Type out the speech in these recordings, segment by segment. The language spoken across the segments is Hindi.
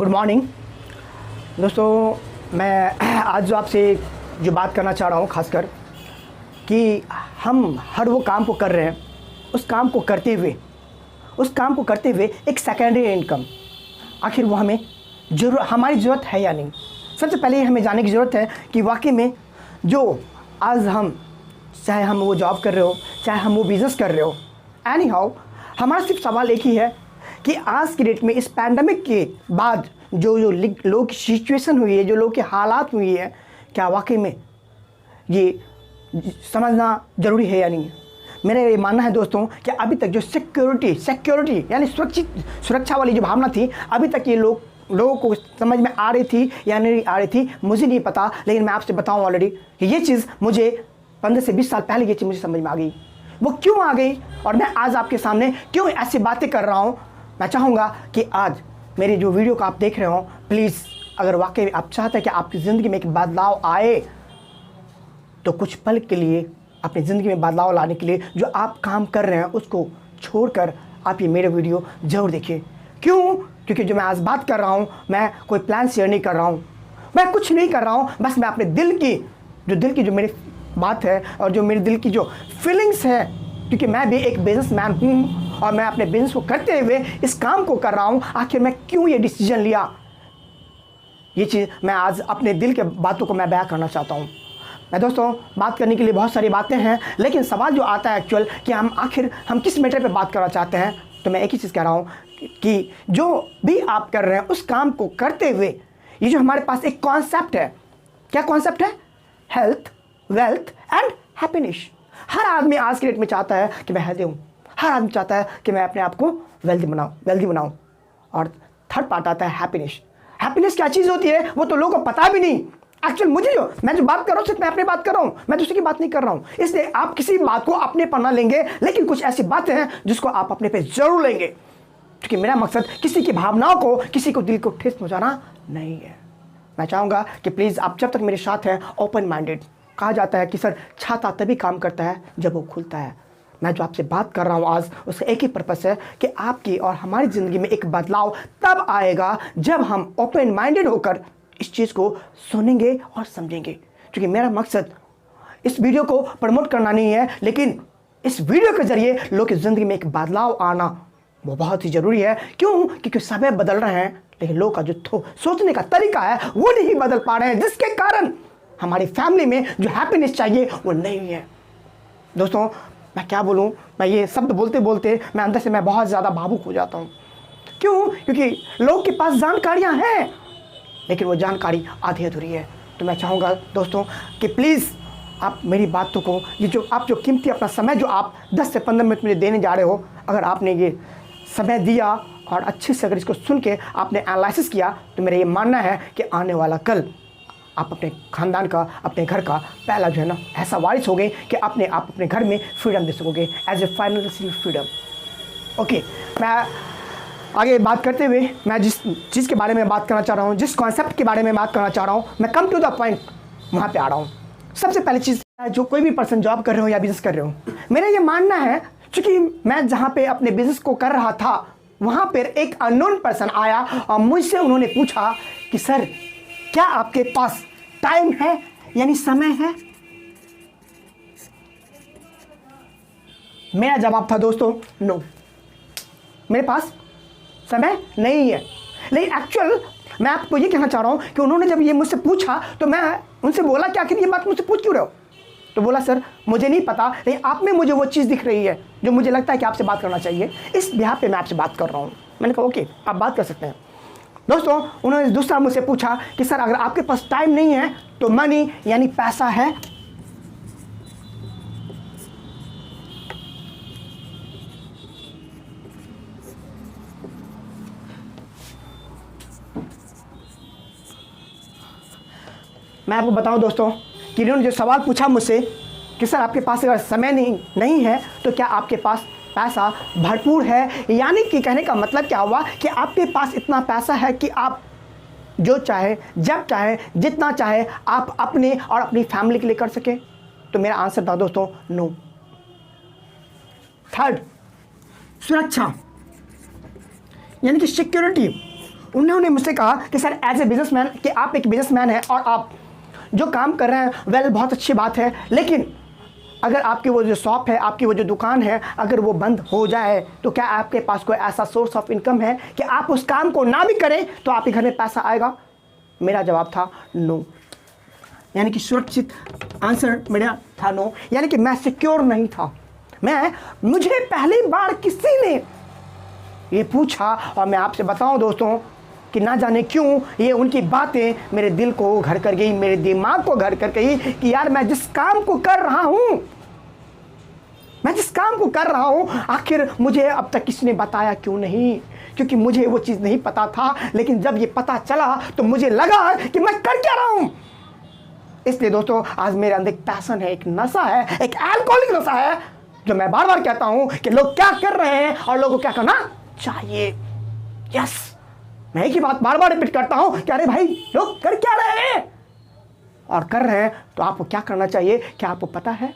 गुड मॉर्निंग दोस्तों। मैं आज जो आपसे जो बात करना चाह रहा हूँ खासकर कि हम हर वो काम को कर रहे हैं, उस काम को करते हुए एक सेकेंडरी इनकम, आखिर वो हमें हमारी ज़रूरत है या नहीं। सबसे पहले हमें जानने की ज़रूरत है कि वाकई में जो आज हम, चाहे हम वो जॉब कर रहे हो, चाहे हम वो बिज़नेस कर रहे हो, एनी हाउ हमारा सिर्फ सवाल एक ही है कि आज की डेट में इस पैंडमिक के बाद जो लोग की सिचुएशन हुई है, जो लोग के हालात हुई है, क्या वाकई में ये समझना ज़रूरी है या नहीं है। मेरा ये मानना है दोस्तों कि अभी तक जो सिक्योरिटी यानी सुरक्षा वाली जो भावना थी, अभी तक ये लोगों को समझ में आ रही थी या नहीं आ रही थी मुझे नहीं पता, लेकिन मैं आपसे बताऊं ऑलरेडी कि ये चीज़ मुझे 15 से 20 साल पहले ये चीज़ मुझे समझ में आ गई। वो क्यों आ गई और मैं आज आपके सामने क्यों ऐसी बातें कर रहा हूँ। मैं चाहूँगा कि आज मेरी जो वीडियो को आप देख रहे हो, प्लीज़ अगर वाकई आप चाहते हैं कि आपकी ज़िंदगी में एक बदलाव आए, तो कुछ पल के लिए अपनी ज़िंदगी में बदलाव लाने के लिए जो आप काम कर रहे हैं उसको छोड़कर आप ये मेरे वीडियो ज़रूर देखिए। क्यों? क्योंकि जो मैं आज बात कर रहा हूँ, मैं कोई प्लान शेयर नहीं कर रहा हूँ, मैं कुछ नहीं कर रहा हूँ, बस मैं अपने दिल की जो मेरी बात है और जो मेरे दिल की जो फीलिंग्स है, क्योंकि मैं भी एक बिजनेसमैन हूँ और मैं अपने बिजनेस को करते हुए इस काम को कर रहा हूँ। आखिर मैं क्यों ये डिसीजन लिया, ये चीज़ मैं आज अपने दिल के बातों को मैं बयां करना चाहता हूँ। मैं दोस्तों बात करने के लिए बहुत सारी बातें हैं, लेकिन सवाल जो आता है एक्चुअल कि हम किस मैटर पे बात करना चाहते हैं। तो मैं एक ही चीज़ कह रहा हूँ कि जो भी आप कर रहे हैं उस काम को करते हुए ये जो हमारे पास एक कॉन्सेप्ट है, क्या कॉन्सेप्ट है? Health, wealth and happiness. हर आदमी आज के डेट में चाहता है कि मैं हेल्दी हूँ, हर आदमी चाहता है कि मैं अपने आप को वेल्दी बनाऊँ। और थर्ड पार्ट आता है हैप्पीनेस। हैप्पीनेस क्या चीज़ होती है वो तो लोगों को पता भी नहीं। एक्चुअल मैं जो बात कर रहा हूँ सिर्फ मैं अपनी बात कर रहा हूँ, मैं दूसरे की बात नहीं कर रहा हूँ। इसलिए आप किसी बात को अपने पर ना लेंगे, लेकिन कुछ ऐसी बातें हैं जिसको आप अपने पे जरूर लेंगे, क्योंकि मेरा मकसद किसी की भावनाओं को, किसी को दिल को ठेस पहुँचाना नहीं है। मैं चाहूँगा कि प्लीज़ आप जब तक मेरे साथ हैं ओपन माइंडेड। कहा जाता है कि सर छाता तभी काम करता है जब वो खुलता है। मैं जो आपसे बात कर रहा हूँ आज, उसका एक ही पर्पस है कि आपकी और हमारी ज़िंदगी में एक बदलाव तब आएगा जब हम ओपन माइंडेड होकर इस चीज़ को सुनेंगे और समझेंगे। क्योंकि मेरा मकसद इस वीडियो को प्रमोट करना नहीं है, लेकिन इस वीडियो के ज़रिए लोग की ज़िंदगी में एक बदलाव आना वो बहुत ही ज़रूरी है। क्यों? क्योंकि समय बदल रहे हैं, लेकिन लोग का जो सोचने का तरीका है वो नहीं बदल पा रहे हैं, जिसके कारण हमारी फैमिली में जो हैप्पीनेस चाहिए वो नहीं है। दोस्तों मैं क्या बोलूँ, मैं ये शब्द बोलते बोलते मैं अंदर से मैं बहुत ज़्यादा भावुक हो जाता हूँ। क्यों? क्योंकि लोग के पास जानकारियाँ हैं, लेकिन वो जानकारी आधी अधूरी है। तो मैं चाहूँगा दोस्तों कि प्लीज़ आप मेरी बातों को, ये जो आप जो कीमती अपना समय जो आप 10 से 15 मिनट मुझे देने जा रहे हो, अगर आपने ये समय दिया और अच्छे से अगर इसको सुन के आपने एनालिसिस किया, तो मेरा ये मानना है कि आने वाला कल आप अपने ख़ानदान का, अपने घर का पहला जो है ना ऐसा वारिस हो गए कि आप अपने घर में फ्रीडम दे सकोगे as a final freedom. Okay, मैं आगे बात करते हुए मैं जिस चीज़ के बारे में बात करना चाह रहा हूँ, जिस कॉन्सेप्ट के बारे में बात करना चाह रहा हूँ, मैं कम टू द पॉइंट वहाँ पे आ रहा हूँ। सबसे पहली चीज़, जो कोई भी पर्सन जॉब कर रहे हो या बिज़नेस कर रहे हो, मेरा ये मानना है, क्योंकि मैं जहाँ पे अपने बिज़नेस को कर रहा था वहाँ पर एक अननोन पर्सन आया और मुझसे उन्होंने पूछा कि सर क्या आपके पास टाइम है यानी समय है? मेरा जवाब था दोस्तों नो, मेरे पास समय नहीं है। लेकिन एक्चुअल मैं आपको ये कहना चाह रहा हूँ कि उन्होंने जब ये मुझसे पूछा तो मैं उनसे बोला कि आखिर ये बात मुझसे पूछ क्यों रहे हो? तो बोला सर मुझे नहीं पता, लेकिन आप में मुझे वो चीज़ दिख रही है जो मुझे लगता है कि आपसे बात करना चाहिए, इस बिहाफ पे मैं आपसे बात कर रहा हूँ। मैंने कहा ओके आप बात कर सकते हैं। दोस्तों उन्होंने दूसरा मुझसे पूछा कि सर अगर आपके पास टाइम नहीं है तो मनी यानी पैसा है? मैं आपको बताऊं दोस्तों कि इन्होंने जो सवाल पूछा मुझसे कि सर आपके पास अगर समय नहीं है तो क्या आपके पास पैसा भरपूर है, यानी कि कहने का मतलब क्या हुआ कि आपके पास इतना पैसा है कि आप जो चाहे, जब चाहे, जितना चाहे आप अपने और अपनी फैमिली के लिए कर सके? तो मेरा आंसर था दोस्तों नो। थर्ड, सुरक्षा यानी कि सिक्योरिटी। उन्होंने मुझसे कहा कि सर एज ए बिजनेसमैन, कि आप एक बिजनेसमैन हैं और आप जो काम कर रहे हैं वेल बहुत अच्छी बात है, लेकिन अगर आपकी वो जो शॉप है, आपकी वो जो दुकान है, अगर वो बंद हो जाए तो क्या आपके पास कोई ऐसा सोर्स ऑफ इनकम है कि आप उस काम को ना भी करें तो आपके घर में पैसा आएगा? मेरा जवाब था नो, यानी कि सुरक्षित आंसर मेरा था नो, यानी कि मैं सिक्योर नहीं था। मुझे पहली बार किसी ने ये पूछा और मैं आपसे बताऊं दोस्तों कि ना जाने क्यों ये उनकी बातें मेरे दिल को घर कर गई, मेरे दिमाग को घर कर गई कि यार मैं जिस काम को कर रहा हूं, आखिर मुझे अब तक किसी ने बताया क्यों नहीं? क्योंकि मुझे वो चीज़ नहीं पता था, लेकिन जब ये पता चला तो मुझे लगा कि मैं कर क्या रहा हूं। इसलिए दोस्तों आज मेरे अंदर एक पैशन है, एक नशा है, एक अल्कोहलिक नशा है, जो मैं बार बार कहता हूं कि लोग क्या कर रहे हैं और लोगों को क्या करना चाहिए। यस, मैं एक ही बात बार बार रिपीट करता हूं कि अरे भाई लोग कर क्या रहे हैं और कर रहे हैं तो आपको क्या करना चाहिए, क्या आपको पता है?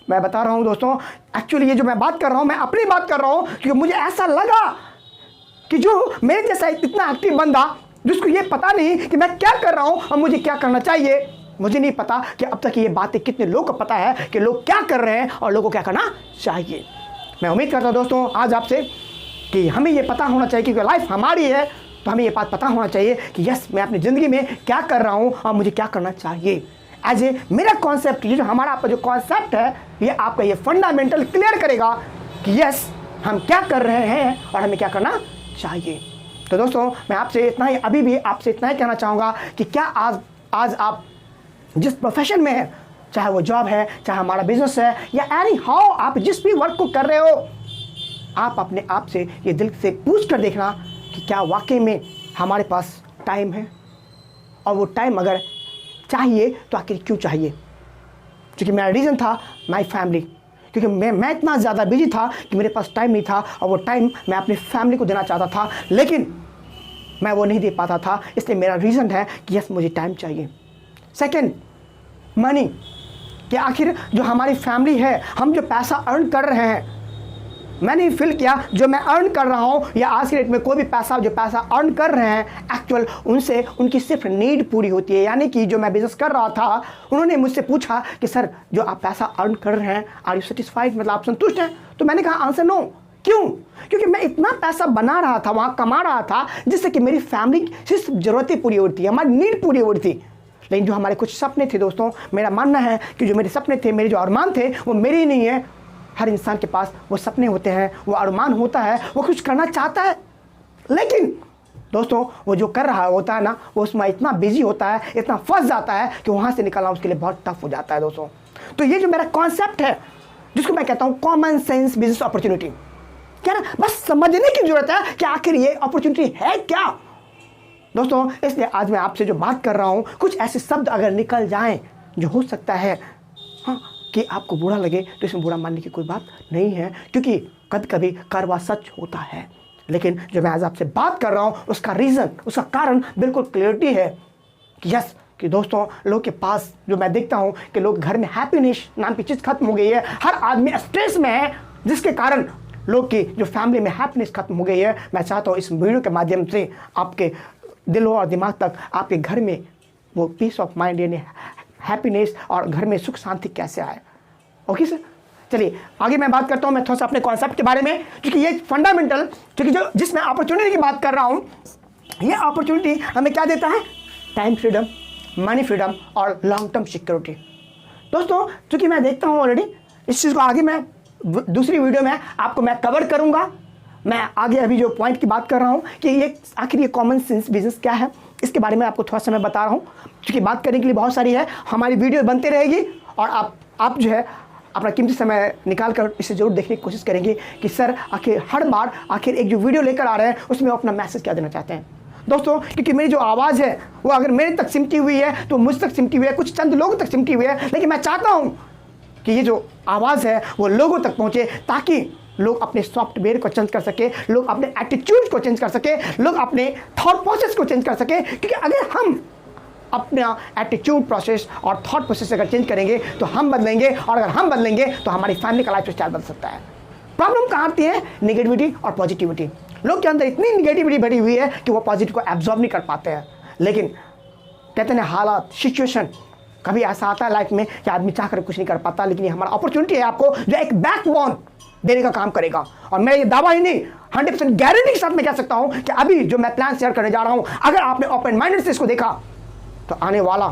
मैं बता रहा हूं दोस्तों, एक्चुअली ये जो मैं बात कर रहा हूं, मैं अपनी बात कर रहा हूं क्योंकि मुझे ऐसा लगा कि जो मेरे जैसा इतना एक्टिव बंदा जिसको ये पता नहीं कि मैं क्या कर रहा हूं और मुझे क्या करना चाहिए, मुझे नहीं पता कि अब तक ये बातें कितने लोगों को पता है कि लोग क्या कर रहे हैं और लोगों को क्या करना चाहिए। मैं उम्मीद करता हूं दोस्तों आज आपसे कि हमें ये पता होना चाहिए कि लाइफ हमारी है तो हमें ये बात पता होना चाहिए कि यस मैं अपनी ज़िंदगी में क्या कर रहा हूँ और मुझे क्या करना चाहिए। एज ए मेरा कॉन्सेप्ट, ये जो हमारा आपका जो कॉन्सेप्ट है, ये आपका ये फंडामेंटल क्लियर करेगा कि यस हम क्या कर रहे हैं और हमें क्या करना चाहिए। तो दोस्तों मैं आपसे इतना ही, अभी भी आपसे इतना ही कहना चाहूँगा कि क्या आज आप जिस प्रोफेशन में है, चाहे वो जॉब है, चाहे हमारा बिजनेस है, या एनी हाउ आप जिस भी वर्क को कर रहे हो, आप अपने आप से ये दिल से पूछ कर देखना कि क्या वाकई में हमारे पास टाइम है, और वो टाइम अगर चाहिए तो आखिर क्यों चाहिए? क्योंकि मेरा रीज़न था माई फैमिली, क्योंकि मैं इतना ज़्यादा बिजी था कि मेरे पास टाइम नहीं था और वो टाइम मैं अपनी फैमिली को देना चाहता था, लेकिन मैं वो नहीं दे पाता था। इसलिए मेरा रीज़न है कि यस मुझे टाइम चाहिए। सेकेंड, मनी, कि आखिर जो हमारी फैमिली है, हम जो पैसा अर्न कर रहे हैं, मैंने फील किया जो मैं अर्न कर रहा हूँ या आज की डेट में कोई भी जो पैसा अर्न कर रहे हैं, एक्चुअल उनसे उनकी सिर्फ नीड पूरी होती है। यानी कि जो मैं बिजनेस कर रहा था, उन्होंने मुझसे पूछा कि सर जो आप पैसा अर्न कर रहे हैं, आर यू सेटिस्फाइड, मतलब आप संतुष्ट हैं? तो मैंने कहा आंसर नो। क्यों? क्योंकि मैं इतना पैसा बना रहा था, वहाँ कमा रहा था, जिससे कि मेरी फैमिली सिर्फ ज़रूरतें पूरी होती है, हमारी नीड पूरी हो रही थी। लेकिन जो हमारे कुछ सपने थे दोस्तों, मेरा मानना है कि जो मेरे सपने थे, मेरे जो अरमान थे, वो मेरे ही नहीं है। हर इंसान के पास वो सपने होते हैं, वो अरमान होता है, वो कुछ करना चाहता है, लेकिन दोस्तों वो जो कर रहा होता है ना, वो उसमें इतना बिजी होता है, इतना फंस जाता है कि वहाँ से निकलना उसके लिए बहुत टफ हो जाता है दोस्तों। तो ये जो मेरा कॉन्सेप्ट है, जिसको मैं कहता हूँ कॉमन सेंस बिजनेस अपॉर्चुनिटी, क्या ना, बस समझने की जरूरत है कि आखिर ये अपॉर्चुनिटी है क्या दोस्तों। इसलिए आज मैं आपसे जो बात कर रहा हूँ, कुछ ऐसे शब्द अगर निकल जाएं जो हो सकता है हाँ कि आपको बुरा लगे, तो इसमें बुरा मानने की कोई बात नहीं है, क्योंकि कभी कभी कड़वा सच होता है। लेकिन जो मैं आज आपसे बात कर रहा हूँ, उसका रीज़न, उसका कारण बिल्कुल क्लियरिटी है कि यस कि दोस्तों लोग के पास जो मैं देखता हूँ कि लोग घर में हैप्पीनेस नाम की चीज़ खत्म हो गई है, हर आदमी स्ट्रेस में है, जिसके कारण लोग की जो फैमिली में हैप्पीनेस खत्म हो गई है। मैं चाहता हूँ इस वीडियो के माध्यम से आपके दिलों और दिमाग तक, आपके घर में वो पीस ऑफ माइंड यानी हैप्पीनेस और घर में सुख शांति कैसे आए। ओके सर, चलिए आगे मैं बात करता हूँ मैं थोड़ा सा अपने कॉन्सेप्ट के बारे में, क्योंकि ये फंडामेंटल, क्योंकि जो जिसमें अपॉर्चुनिटी की बात कर रहा हूँ, ये अपॉर्चुनिटी हमें क्या देता है? टाइम फ्रीडम, मनी फ्रीडम और लॉन्ग टर्म सिक्योरिटी। दोस्तों चूँकि मैं देखता हूँ ऑलरेडी, इस चीज़ को आगे मैं दूसरी वीडियो में आपको मैं कवर करूँगा। मैं आगे अभी जो पॉइंट की बात कर रहा हूँ कि ये आखिर ये कॉमन सेंस बिजनेस क्या है, इसके बारे में आपको थोड़ा सा मैं बता रहा हूँ, क्योंकि बात करने के लिए बहुत सारी है, हमारी वीडियो बनती रहेगी और आप जो है अपना कीमती समय निकाल कर इसे जरूर देखने की कोशिश करेंगे कि सर आखिर हर बार आखिर एक जो वीडियो लेकर आ रहे हैं उसमें अपना मैसेज क्या देना चाहते हैं दोस्तों। क्योंकि मेरी जो आवाज़ है वो अगर मेरे तक सिमटी हुई है तो मुझ तक सिमटी हुई है, कुछ चंद लोगों तक सिमटी हुई है, लेकिन मैं चाहता हूँ कि ये जो आवाज़ है वो लोगों तक पहुँचे, ताकि लोग अपने सॉफ्टवेयर को चेंज कर सके, लोग अपने एटीट्यूड को चेंज कर सके, लोग अपने थॉट प्रोसेस को चेंज कर सके। क्योंकि अगर हम अपना एटीट्यूड प्रोसेस और थॉट प्रोसेस अगर चेंज करेंगे तो हम बदलेंगे, और अगर हम बदलेंगे तो हमारी फैमिली का लाइफ स्टाइल बदल सकता है। प्रॉब्लम कहाँ आती है? नेगेटिविटी और पॉजिटिविटी। लोग के अंदर इतनी निगेटिविटी भरी हुई है कि वो पॉजिटिव को एब्जॉर्ब नहीं कर पाते हैं। लेकिन कहते हैं हालात, सिचुएशन, कभी ऐसा आता है लाइफ में कि आदमी चाह कर कुछ नहीं कर पाता, लेकिन ये हमारा अपॉर्चुनिटी है आपको जो एक बैकबोन देने का काम करेगा। और मैं ये दावा ही नहीं 100% गारंटी के साथ मैं कह सकता हूं कि अभी जो मैं प्लान शेयर करने जा रहा हूं, अगर आपने ओपन माइंडेड से इसको देखा तो आने वाला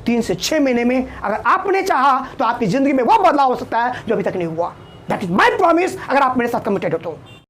3 से 6 महीने में अगर आपने चाहा तो आपकी जिंदगी में वो बदलाव हो सकता है जो अभी तक नहीं हुआ। दैट इज माई प्रॉमिस, अगर आप मेरे साथ कमिटेड हो तो।